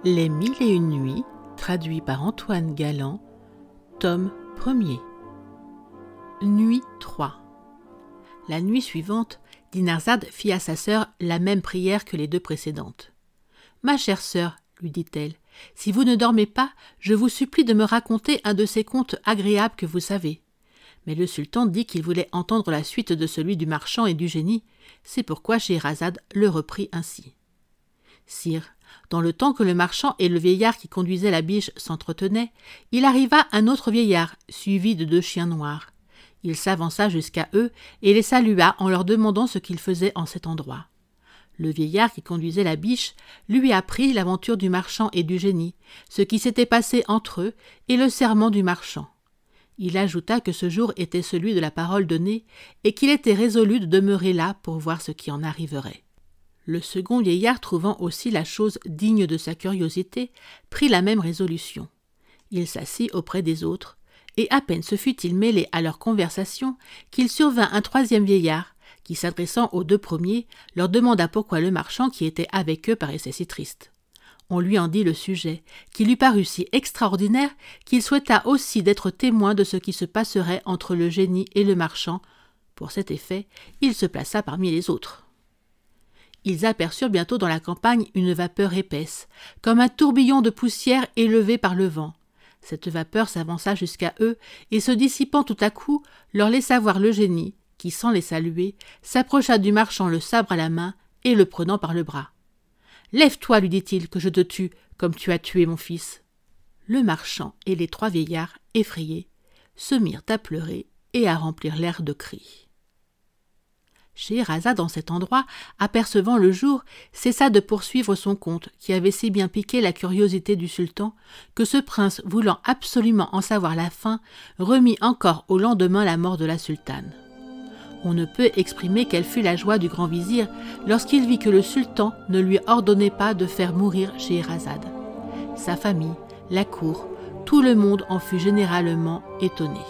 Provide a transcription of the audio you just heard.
Les Mille et une nuits, traduit par Antoine Galland, tome 1er. Nuit 3. La nuit suivante, Dinarzade fit à sa sœur la même prière que les deux précédentes. « Ma chère sœur, lui dit-elle, si vous ne dormez pas, je vous supplie de me raconter un de ces contes agréables que vous savez. » Mais le sultan dit qu'il voulait entendre la suite de celui du marchand et du génie. C'est pourquoi Scheherazade le reprit ainsi. « Sire, dans le temps que le marchand et le vieillard qui conduisait la biche s'entretenaient, il arriva un autre vieillard, suivi de deux chiens noirs. Il s'avança jusqu'à eux et les salua en leur demandant ce qu'ils faisaient en cet endroit. Le vieillard qui conduisait la biche lui apprit l'aventure du marchand et du génie, ce qui s'était passé entre eux et le serment du marchand. Il ajouta que ce jour était celui de la parole donnée et qu'il était résolu de demeurer là pour voir ce qui en arriverait. Le second vieillard, trouvant aussi la chose digne de sa curiosité, prit la même résolution. Il s'assit auprès des autres, et à peine se fut-il mêlé à leur conversation qu'il survint un troisième vieillard, qui, s'adressant aux deux premiers, leur demanda pourquoi le marchand qui était avec eux paraissait si triste. On lui en dit le sujet, qui lui parut si extraordinaire qu'il souhaita aussi d'être témoin de ce qui se passerait entre le génie et le marchand. Pour cet effet, il se plaça parmi les autres. Ils aperçurent bientôt dans la campagne une vapeur épaisse, comme un tourbillon de poussière élevé par le vent. Cette vapeur s'avança jusqu'à eux et, se dissipant tout à coup, leur laissa voir le génie, qui, sans les saluer, s'approcha du marchand le sabre à la main et le prenant par le bras. « Lève-toi, lui dit-il, que je te tue, comme tu as tué mon fils. » Le marchand et les trois vieillards, effrayés, se mirent à pleurer et à remplir l'air de cris. Scheherazade, en cet endroit, apercevant le jour, cessa de poursuivre son conte, qui avait si bien piqué la curiosité du sultan, que ce prince, voulant absolument en savoir la fin, remit encore au lendemain la mort de la sultane. On ne peut exprimer quelle fut la joie du grand vizir lorsqu'il vit que le sultan ne lui ordonnait pas de faire mourir Scheherazade. Sa famille, la cour, tout le monde en fut généralement étonné.